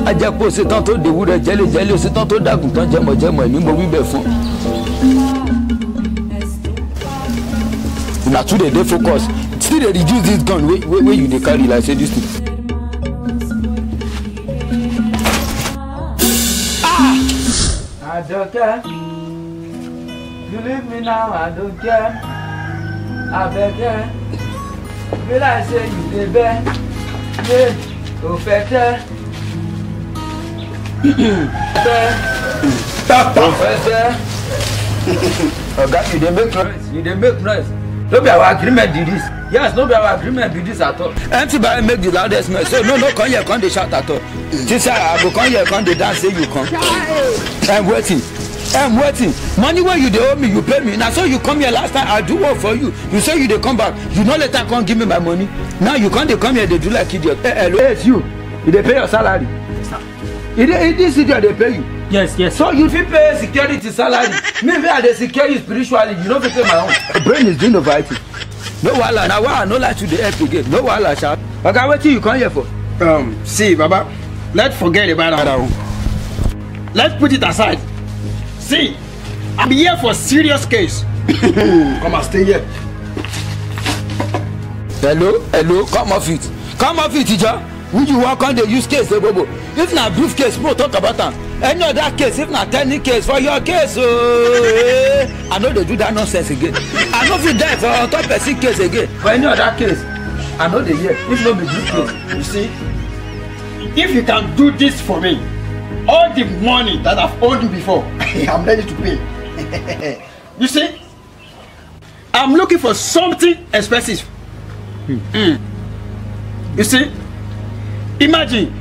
ajẹ́pọ̀ ṣetán tó dèwúrẹ́ jẹ́lẹ́jẹ́lẹ́ ṣetán tó dàgùn tán jẹmọ̀jẹmọ̀ ní mo wí bẹ̀ fún. Na too dey focus still dey reduce this gun wey you dey carry like say this thing. Adoke, you leave me now, Adoke. Abeke, be like say you dey beg, yeah, Ofete. Ofete. Oga, you dey make noise. You dey make noise. No be our agreement be this. Yes, no be our agreement be this at all. Anybody make the loudest noise. So no come here, come dey shout at all. Teacher, I go come here, come dey dance, say you come. I'm waiting. Money where you dey owe me, you pay me. Now so you come here last time, I do work for you. You say you dey come back. You no later come give me my money. Now you come here, they do like idiot. Hello, it's you. You dey pay your salary. This idiot dey pay you. Yes. So you fit pay security salary. Me I dey secure you spiritually. You no fit pay my own. The brain is doing overacting. No wahala. Now why I no like to dey help again? No wahala, sha. Okay, wetin you come here for? See, Baba, let's forget about that one. Let's put it aside. See, I'm here for serious case. Come and stay here. Hello, come off it, Ija. Who you walk on the use case, bobo? If na brief case, we'll talk about them. Any other case, if na technical case for your case, I know they do that nonsense again. I know if you die for on top person case again. For any other case, I know they hear. If no be brief case, You see, if you can do this for me, all the money that I've owed you before, I'm ready to pay. You see, I'm looking for something expensive. You see, imagine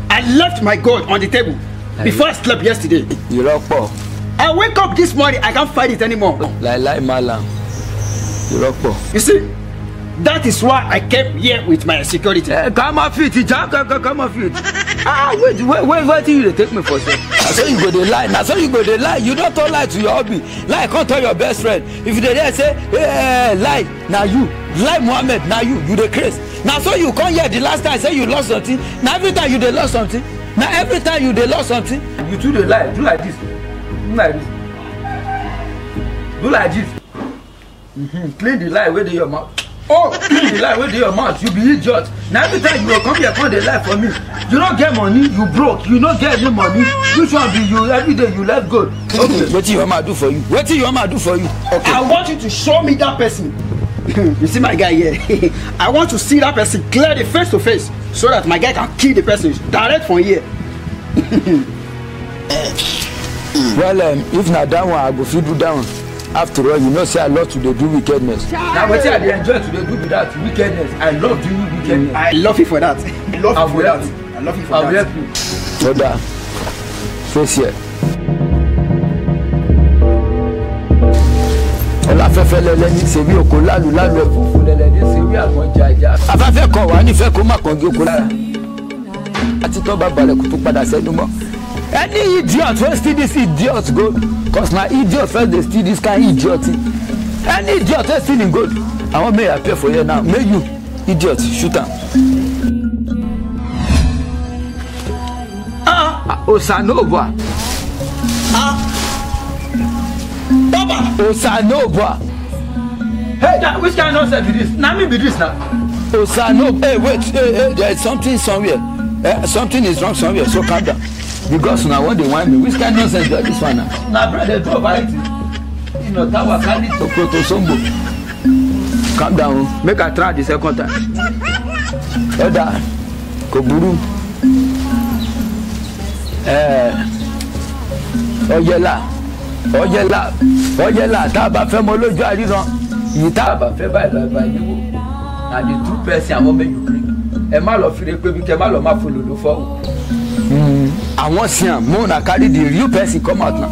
I left my gold on the table before I slept yesterday. You lock Paul. I wake up this morning, I can't find it anymore. Like malam. You lock Paul. You see, that is why I came here with my security. Come off it, Ija. Come off it. Wait till you take me for sure. That's how you go dey lie. That's how you go dey lie. You don't tell lie to your hobby. Lie, can't tell your best friend. If you dey there say, hey, lie, now you. Lie Muhammad, now you dey craze. Now so you come here the last time say you lost something. Now every time you dey lost something. Now every time you dey lost something. You too dey lie. Do like this. Do like this. Do like this. Clean the lie wey dey your mouth. Oh, clean the lie wey dey your mouth. You be idiot. Now every time you go come here come dey lie for me. You don't get money, you broke. You don't get any money. Which one be you? Every day you left gold. Okay, what you want me to do for you? What you want me to do for you? Okay. I want you to show me that person. You see my guy here? I want to see that person clearly face to face so that my guy can kill the person direct from here. Well, if not that one, I go fit do that one. After all, you know, say I love to do wickedness. Now, what I enjoy to do without wickedness. I love doing wickedness. I love you for that. I love you for that. I love you for that. I'll help you. So that, face here. Ọláfẹ́fẹ́ lẹ́lẹ́ni ṣèbí oko lálu ẹ̀fúùfù lẹ́lẹ́ni ṣèbí àgbọn jàjà. Afẹ́fẹ́ kọ̀ wá nífẹ̀ẹ́ kó má kàn gé oko lára. Àti tó bá balẹ̀ kó tó padà sẹ́nu mọ́. Any idiot wey steal this idiot gold cause na idiot first dey steal this kind idiot thing. Any idiot wey steal im gold, I wan make I appear for here now. Make you idiot shoot am. Osanova. Baba! Osanova. Hey, which kind of nonsense be this? Now me be this now. Osanova. Hey, wait. Hey, there is something somewhere. Something is wrong somewhere. So calm down. Because now when they want me, which kind of nonsense is this one now? Now, brother, do about it. You know, Tawa Kali to Protosombo. Calm down. Make I try the second time. Elder, Koburu. Oyela, tá a bá fẹ́ mọ lójú àríran. Yìí tá a bá fẹ́ báyìí lọ́ọ́ báyìí wò. Na the true person àwọn méjì kiri. Ẹ má lọ fire pé bí kẹ má lọ má folòlò fọ́wọ́. Àwọn sian mo na carry the real person come out now.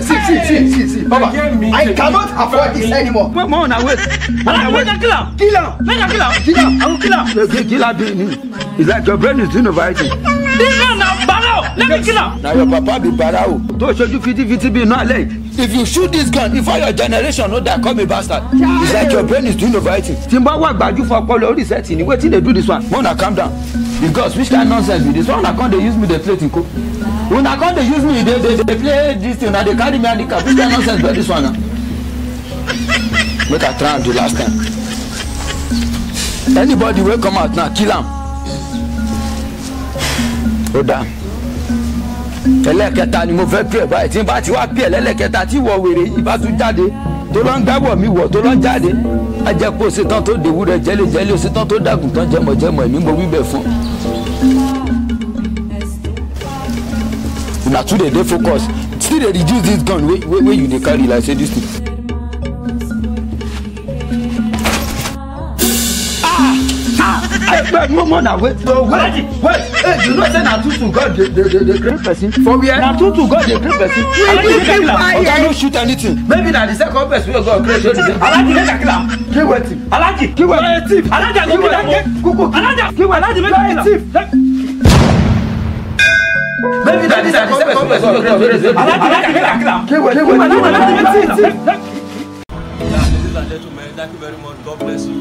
See, Baba, I cannot afford this anymore. More na wait. I will kill him. I will kill him. Kill him. It's like your brain is doing overacting. This man now, Barao. Let me kill him. Now your papa be Barao. Don't show you 50-50 be not late. if you shoot this gun before your generation know that come a bastard. It's like your brain is doing overwriting. Timba wa gbaju for ọpọlọ orí set ni wetin dey do this one. Una calm down. Because which kind nonsense be this one? Una come dey use me dey play tinko. Una come dey use me dey play this thing na dey carry me handicap. Which kind nonsense be this one na? Make I try am the last time. Anybody wey come out now kill am. Oda. Ẹlẹ́kẹta ni mo fẹ́ pè báyìí tí n bá ti wá pè ẹlẹ́kẹta tí wọ wèrè ìbá tún jáde tó lọ ń gbábọ̀ mi wọ̀ tó lọ ń jáde ajẹ́pọ̀ ṣetán tó dèwú rẹ̀ jẹ́lẹ̀jẹ́lẹ̀ ṣetán tó dàgùn tán jẹmọ̀jẹmọ̀ ẹ̀mí mo wí bẹ̀ fún. Una too dey focus still dey reduce this gun wey you dey carry like say this thing. No, now wait. So wait. Hey, you know say na tutu God dey create person. For where? Na tutu God dey create person. Oga no shoot anything. Maybe na the second person wey God create. Alaji make a kill. Kill wetin? Alaji. Kill wetin? Alaji go kill am. Kuku. Alaji. Kill Alaji make a kill. Maybe na the second person wey God create. Alaji make a kill. Kill wetin? Alaji make a kill. Ladies and gentlemen, thank you very much. God bless you.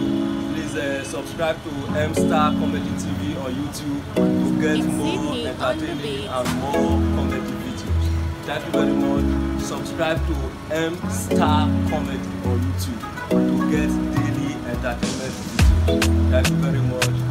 Subscribe to M-Star Comedy TV on YouTube to get more entertaining and more comedy videos. Thank you very much. Subscribe to M-Star Comedy on YouTube to get daily entertainment videos. Thank you very much.